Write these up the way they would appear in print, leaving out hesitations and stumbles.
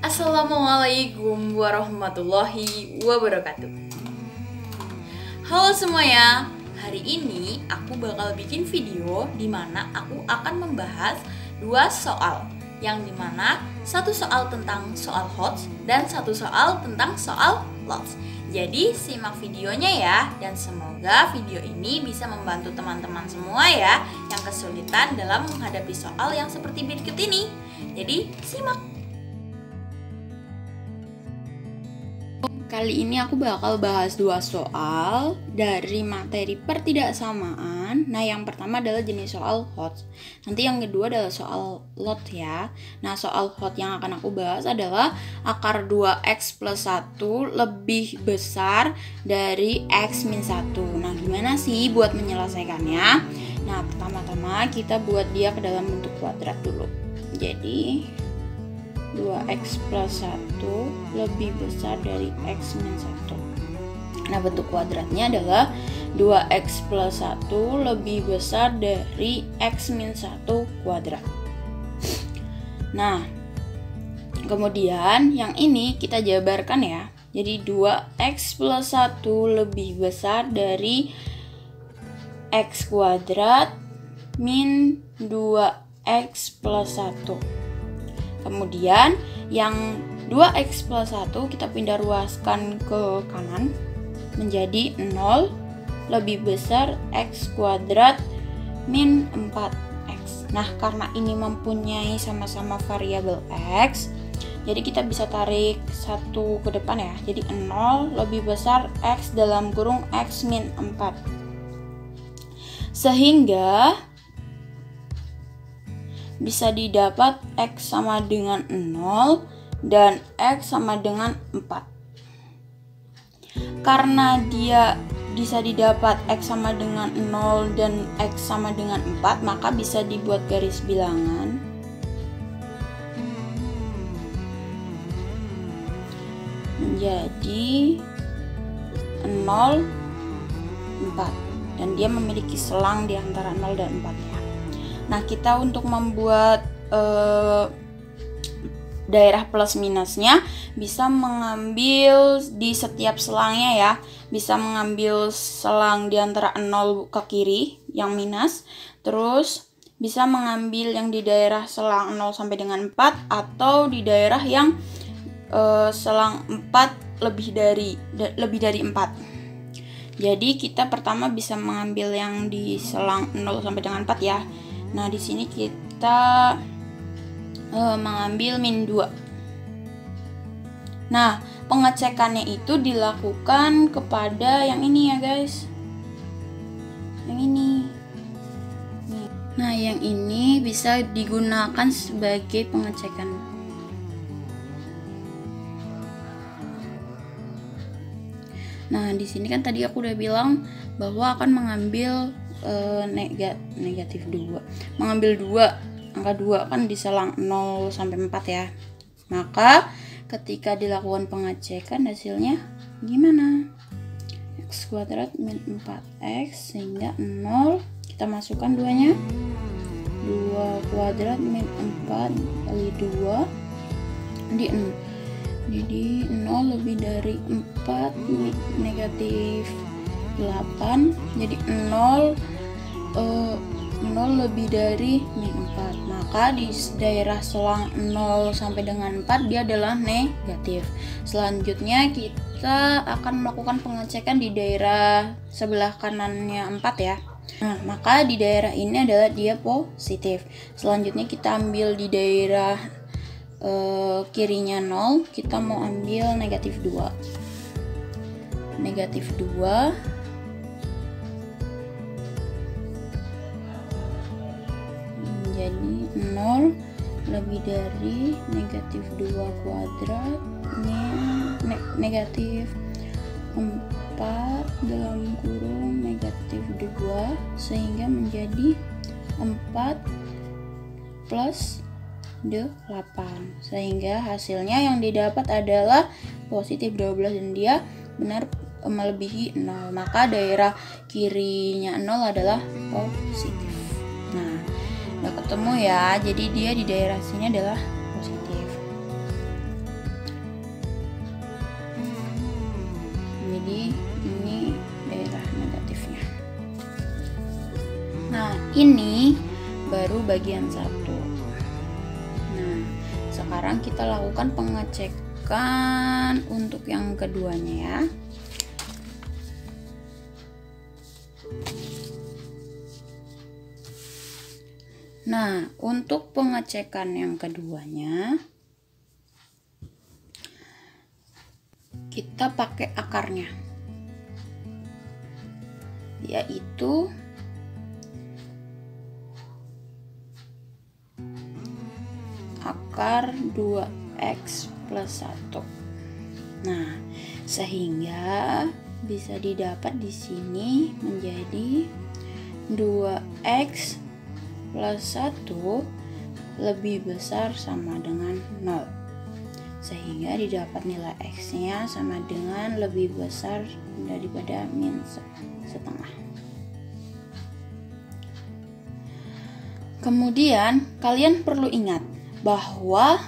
Assalamualaikum warahmatullahi wabarakatuh. Halo semuanya, hari ini aku bakal bikin video dimana aku akan membahas dua soal, yang dimana satu soal tentang soal HOTS dan satu soal tentang soal LOTS. Jadi simak videonya ya, dan semoga video ini bisa membantu teman-teman semua ya yang kesulitan dalam menghadapi soal yang seperti berikut ini. Jadi simak. Kali ini aku bakal bahas dua soal dari materi pertidaksamaan. Nah, yang pertama adalah jenis soal HOTS. Nanti yang kedua adalah soal LOT ya. Nah, soal HOTS yang akan aku bahas adalah akar 2x plus 1 lebih besar dari x min 1. Nah, gimana sih buat menyelesaikannya? Nah, pertama-tama kita buat dia ke dalam bentuk kuadrat dulu. Jadi 2x plus 1 lebih besar dari x min 1. Nah, bentuk kuadratnya adalah 2x plus 1 lebih besar dari x min 1 kuadrat. Nah, kemudian yang ini kita jabarkan ya. Jadi 2x plus 1 lebih besar dari x kuadrat min 2x plus 1. Kemudian yang 2x plus 1 kita pindah ruaskan ke kanan menjadi 0 lebih besar x kuadrat min 4x. Nah, karena ini mempunyai sama-sama variabel x, jadi kita bisa tarik satu ke depan ya. Jadi 0 lebih besar x dalam kurung x min 4. Sehingga bisa didapat x sama dengan 0 dan x sama dengan 4. Karena dia bisa didapat x sama dengan 0 dan x sama dengan 4, maka bisa dibuat garis bilangan. Menjadi 0, 4. Dan dia memiliki selang di antara 0 dan 4 ya. Nah, kita untuk membuat daerah plus minusnya bisa mengambil di setiap selangnya ya. Bisa mengambil selang di antara 0 ke kiri yang minus, terus bisa mengambil yang di daerah selang 0 sampai dengan 4, atau di daerah yang selang 4 lebih dari 4. Jadi kita pertama bisa mengambil yang di selang 0 sampai dengan 4 ya. Nah, di sini kita mengambil min 2. Nah, pengecekannya itu dilakukan kepada yang ini ya guys. Yang ini. Nah, yang ini bisa digunakan sebagai pengecekan. Nah, di sini kan tadi aku udah bilang bahwa akan mengambil negatif 2. Mengambil 2, angka 2 kan di selang 0 sampai 4 ya. Maka ketika dilakukan pengecekan hasilnya gimana? X kuadrat min 4x, sehingga 0 kita masukkan 2-nya. 2 kuadrat min 4 kali 2 di 0. Jadi 0 lebih dari 4 negatif 8. Jadi 0 lebih dari min 4. Maka di daerah selang 0 sampai dengan 4 dia adalah negatif. Selanjutnya kita akan melakukan pengecekan di daerah sebelah kanannya 4 ya. Nah, maka di daerah ini adalah dia positif. Selanjutnya kita ambil di daerah kirinya 0, kita mau ambil negatif 2. Negatif 2 jadi 0 lebih dari negatif 2 kuadrat min negatif 4 dalam kurung negatif 2, sehingga menjadi 4 plus 8. Sehingga hasilnya yang didapat adalah positif 12 dan dia benar melebihi 0. Maka daerah kirinya 0 adalah positif. Nah, udah ketemu ya. Jadi dia di daerah sini adalah positif. Nah, ini baru bagian 1. Nah, sekarang kita lakukan pengecekan untuk yang keduanya ya. Nah, untuk pengecekan yang keduanya, kita pakai akarnya, yaitu akar 2x plus 1. Nah, sehingga bisa didapat di sini menjadi 2x plus 1 lebih besar sama dengan 0, sehingga didapat nilai x nya sama dengan lebih besar daripada min setengah. Kemudian kalian perlu ingat bahwa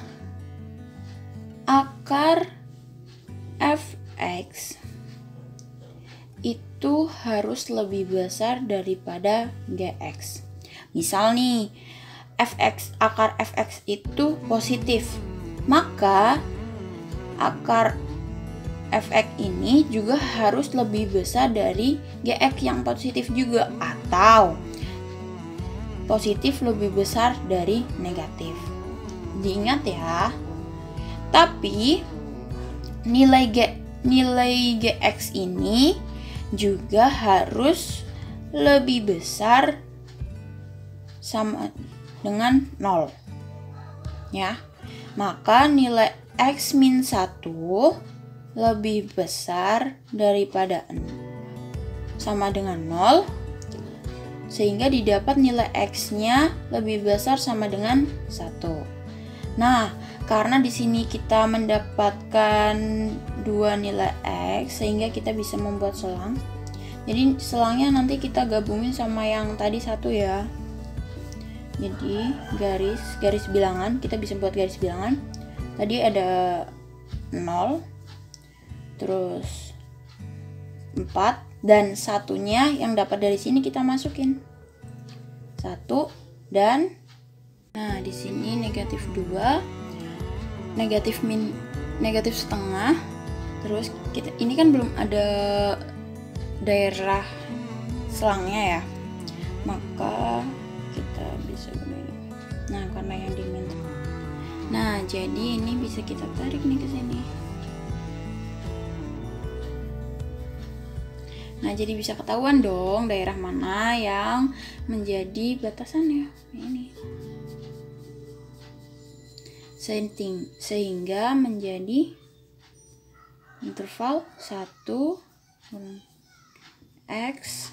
akar fx itu harus lebih besar daripada gx. Misal nih, akar fx itu positif, maka akar fx ini juga harus lebih besar dari gx yang positif juga, atau positif lebih besar dari negatif. Diingat ya. Tapi nilai gx ini juga harus lebih besar sama dengan 0 ya. Maka nilai x min 1 lebih besar daripada sama dengan 0, sehingga didapat nilai x nya lebih besar sama dengan 1. Nah, karena di sini kita mendapatkan dua nilai x, sehingga kita bisa membuat selang. Jadi selangnya nanti kita gabungin sama yang tadi 1 ya. Jadi garis bilangan, kita bisa buat garis bilangan. Tadi ada 0, terus 4, dan satunya yang dapat dari sini kita masukin 1, dan nah di sini negatif 2, negatif setengah. Terus ini kan belum ada daerah selangnya ya, maka kita bisa begini. Nah, karena yang diminta. Nah, jadi ini bisa kita tarik nih ke sini. Nah, jadi bisa ketahuan dong daerah mana yang menjadi batasannya. Ini. Sehingga menjadi interval 1 x .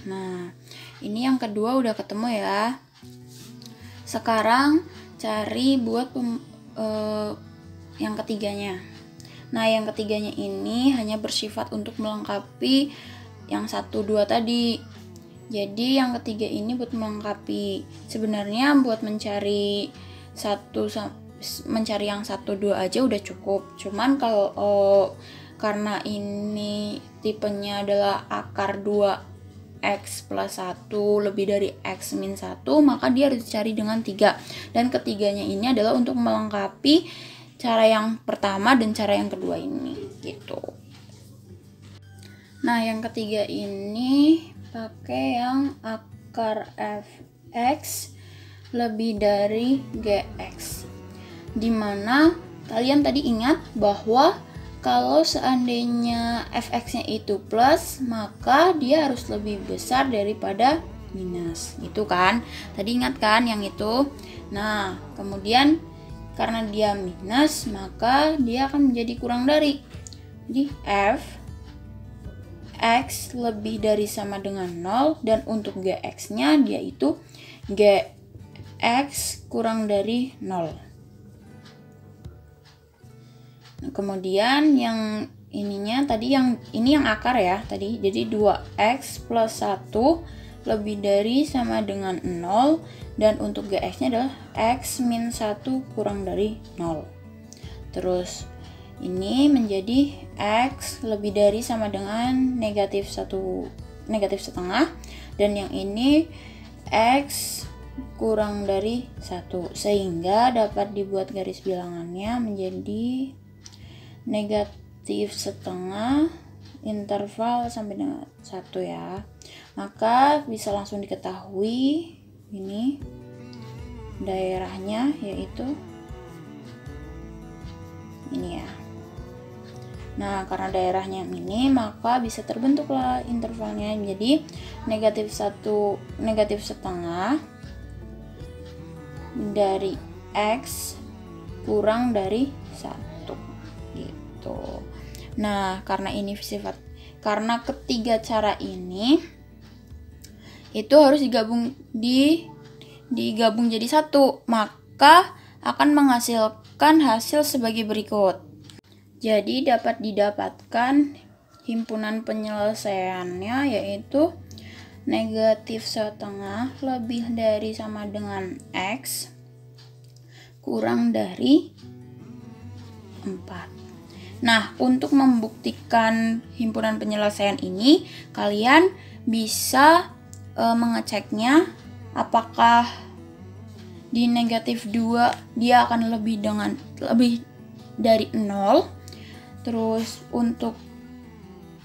Nah, ini yang kedua udah ketemu ya. Sekarang cari buat yang ketiganya. Nah, yang ketiganya ini hanya bersifat untuk melengkapi yang 1, 2 tadi. Jadi yang ketiga ini buat melengkapi. Sebenarnya buat mencari yang 1, 2 aja udah cukup. Cuman kalau karena ini tipenya adalah akar 2x plus 1 lebih dari x min 1, maka dia harus dicari dengan 3. Dan ketiganya ini adalah untuk melengkapi cara yang pertama dan cara yang kedua ini gitu. Nah, yang ketiga ini pakai yang akar fx lebih dari gx, dimana kalian tadi ingat bahwa kalau seandainya fx-nya itu plus, maka dia harus lebih besar daripada minus, gitu kan? Tadi ingat kan yang itu? Nah, kemudian karena dia minus, maka dia akan menjadi kurang dari. Jadi f x lebih dari sama dengan 0, dan untuk gx-nya dia itu gx kurang dari 0. Nah, kemudian yang ininya tadi ini yang akar ya tadi. Jadi 2x plus 1 lebih dari sama dengan 0, dan untuk gx nya adalah x min 1 kurang dari 0. Terus Ini menjadi X lebih dari sama dengan negatif setengah, dan yang ini X kurang dari 1, sehingga dapat dibuat garis bilangannya menjadi negatif setengah interval sampai dengan 1 ya. Maka bisa langsung diketahui ini daerahnya, yaitu ini ya. Nah, karena daerahnya yang ini, maka bisa terbentuklah intervalnya jadi negatif setengah dari X kurang dari 1 gitu. Nah, karena ketiga cara ini itu harus digabung jadi satu, maka akan menghasilkan hasil sebagai berikut. Jadi dapat didapatkan himpunan penyelesaiannya, yaitu negatif setengah lebih dari sama dengan X kurang dari 4. Nah, untuk membuktikan himpunan penyelesaian ini, kalian bisa mengeceknya apakah di negatif 2 dia akan lebih dari 0. Terus untuk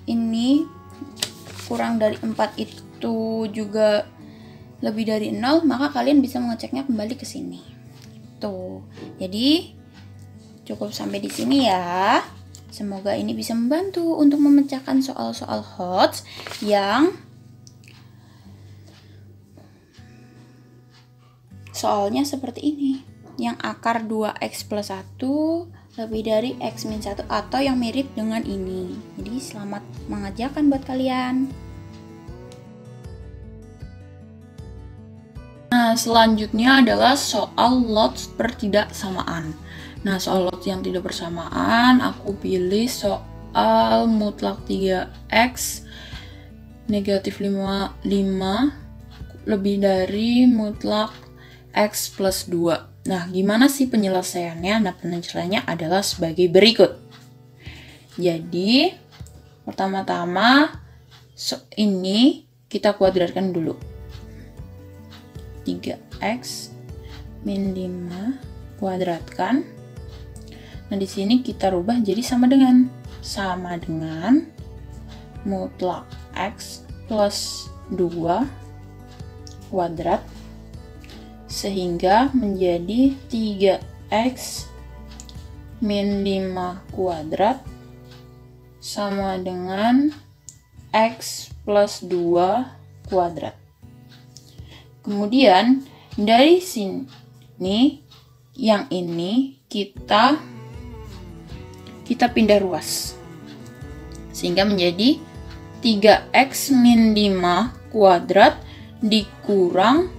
ini kurang dari 4 itu juga lebih dari 0, maka kalian bisa mengeceknya kembali ke sini. Tuh. Jadi cukup sampai di sini ya. Semoga ini bisa membantu untuk memecahkan soal-soal HOTS yang soalnya seperti ini. Yang akar 2x plus 1 lebih dari x min 1 atau yang mirip dengan ini. Jadi selamat mengerjakan buat kalian. Nah, selanjutnya adalah soal lots pertidaksamaan. Nah, soal lots yang tidak bersamaan, aku pilih soal mutlak 3x negatif 5 lebih dari mutlak x plus 2. Nah, gimana sih penyelesaiannya? Nah, penyelesaiannya adalah sebagai berikut. Jadi, pertama-tama ini kita kuadratkan dulu. 3x min 5 kuadratkan. Nah, di sini kita rubah jadi sama dengan mutlak x plus 2 kuadrat, sehingga menjadi 3x min 5 kuadrat sama dengan x plus 2 kuadrat. Kemudian dari sini yang ini kita pindah ruas sehingga menjadi 3x min 5 kuadrat dikurang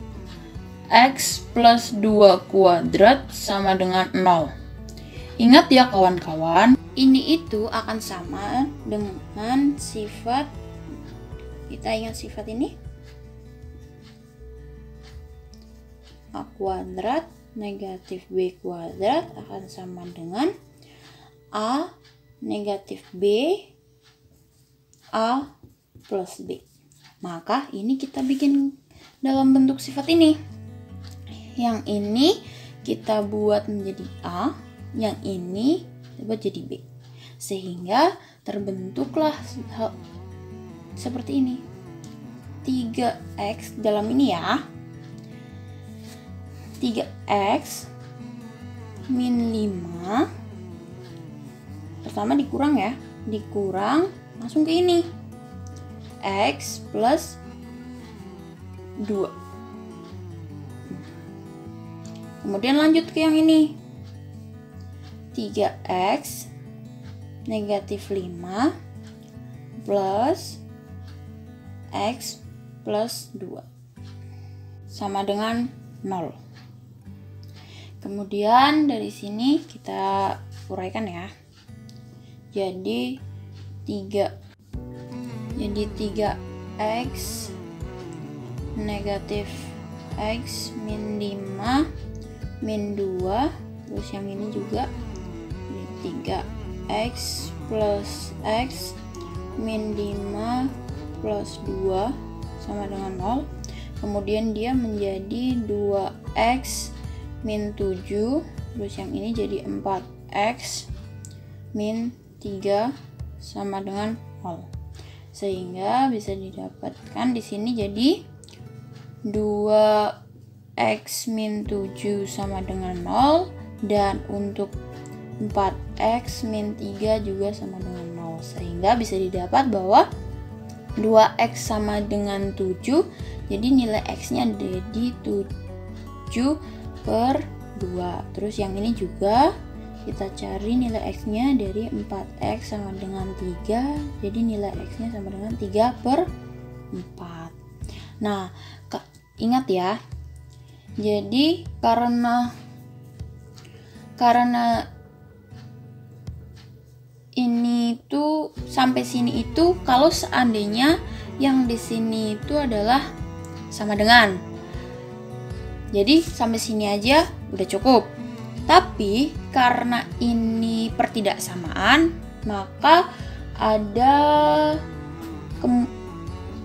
x plus 2 kuadrat sama dengan 0. Ingat ya kawan-kawan, ini itu akan sama dengan sifat, kita ingat sifat ini, a kuadrat negatif b kuadrat akan sama dengan a negatif b a plus b. Maka ini kita bikin dalam bentuk sifat ini. Yang ini kita buat menjadi A, yang ini kita buat jadi B. Sehingga terbentuklah seperti ini. 3x dalam ini ya. 3x min 5. Pertama dikurang ya. Dikurang langsung ke ini. X plus 2. Kemudian lanjut ke yang ini. 3x negatif 5 plus x plus 2 sama dengan 0. Kemudian dari sini kita uraikan ya. Jadi 3x negatif x min 5 min 2, terus yang ini juga 3 2x plus x min 5 plus 2 sama dengan 0. Kemudian dia menjadi 2x min 7, terus yang ini jadi 4x min 3 sama dengan 0. Sehingga bisa didapatkan di sini jadi 2x min 7 sama dengan 0, dan untuk 4x min 3 juga sama dengan 0. Sehingga bisa didapat bahwa 2x sama dengan 7, jadi nilai x-nya jadi 7 per 2. Terus yang ini juga kita cari nilai x-nya dari 4x sama dengan 3, jadi nilai x-nya sama dengan 3 per 4. Nah, ingat ya, jadi karena ini tuh sampai sini itu kalau seandainya yang di sini itu adalah sama dengan, jadi sampai sini aja udah cukup. Tapi karena ini pertidaksamaan, maka ada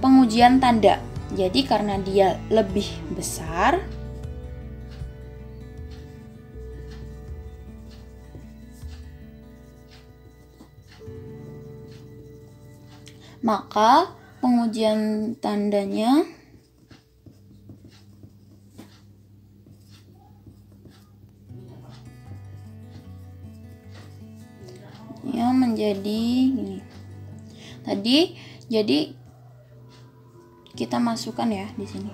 pengujian tanda. Jadi karena dia lebih besar, maka pengujian tandanya yang menjadi gini. Tadi jadi kita masukkan ya di sini.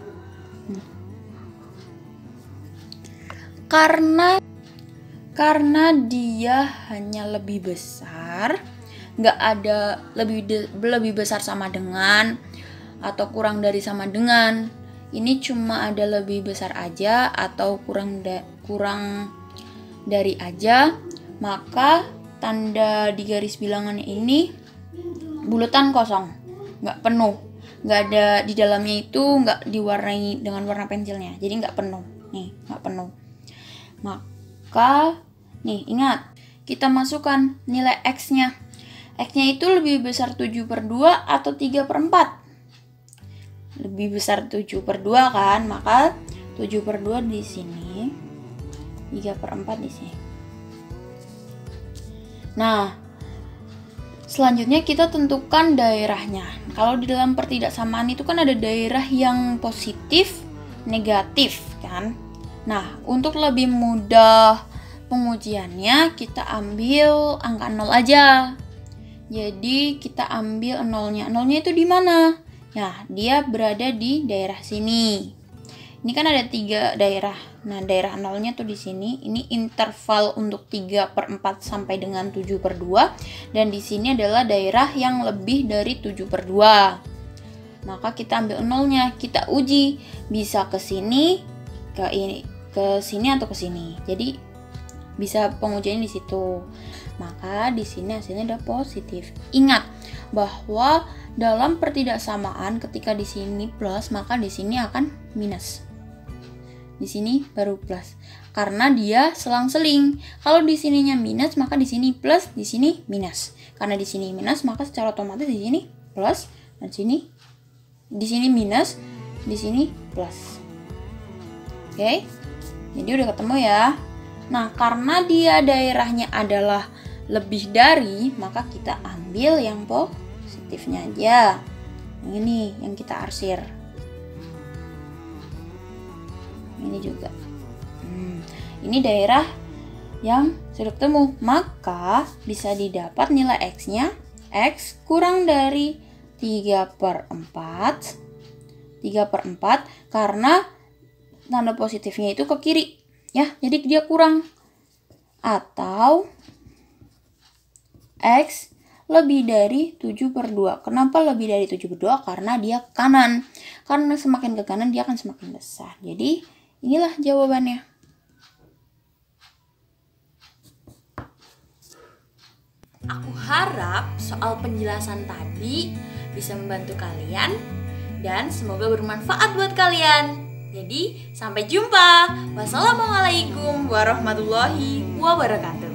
Karena dia hanya lebih besar, nggak ada lebih besar sama dengan atau kurang dari sama dengan. Ini cuma ada lebih besar aja atau kurang dari aja, maka tanda di garis bilangannya ini bulatan kosong, nggak penuh, nggak ada di dalamnya itu, nggak diwarnai dengan warna pensilnya, jadi nggak penuh nih, nggak penuh. Maka nih ingat, kita masukkan nilai x-nya. X-nya itu lebih besar 7 per 2 atau 3 per 4? Lebih besar 7 per 2 kan, maka 7 per 2 di sini, 3 per 4 di sini. Nah, selanjutnya kita tentukan daerahnya. Kalau di dalam pertidaksamaan itu kan ada daerah yang positif, negatif kan. Nah, untuk lebih mudah pengujiannya, kita ambil angka 0 aja. Jadi kita ambil nolnya. Nolnya itu di mana? Ya, dia berada di daerah sini. Ini kan ada 3 daerah. Nah, daerah nolnya tuh di sini. Ini interval untuk 3 per 4 sampai dengan 7 per 2. Dan di sini adalah daerah yang lebih dari 7 per 2. Maka kita ambil nolnya. Kita uji. Bisa ke sini, ke sini atau ke sini. Jadi bisa pengujiannya di situ. Maka di sini hasilnya udah positif. Ingat bahwa dalam pertidaksamaan ketika di sini plus, maka di sini akan minus. Di sini baru plus. Karena dia selang-seling. Kalau di sininya minus, maka di sini plus, di sini minus. Karena di sini minus, maka secara otomatis di sini plus, dan di sini minus, di sini plus. Oke? Jadi udah ketemu ya. Nah, karena dia daerahnya adalah lebih dari, maka kita ambil yang positifnya aja. Yang ini yang kita arsir. Ini juga. Ini daerah yang sudah ketemu. Maka bisa didapat nilai x-nya. X kurang dari 3 per 4. 3 per 4 karena tanda positifnya itu ke kiri. Ya, jadi dia kurang. Atau X lebih dari 7 per 2. Kenapa lebih dari 7 per 2? Karena dia kanan. Karena semakin ke kanan dia akan semakin besar. Jadi inilah jawabannya. Aku harap soal penjelasan tadi bisa membantu kalian dan semoga bermanfaat buat kalian. Jadi sampai jumpa. Wassalamualaikum warahmatullahi wabarakatuh.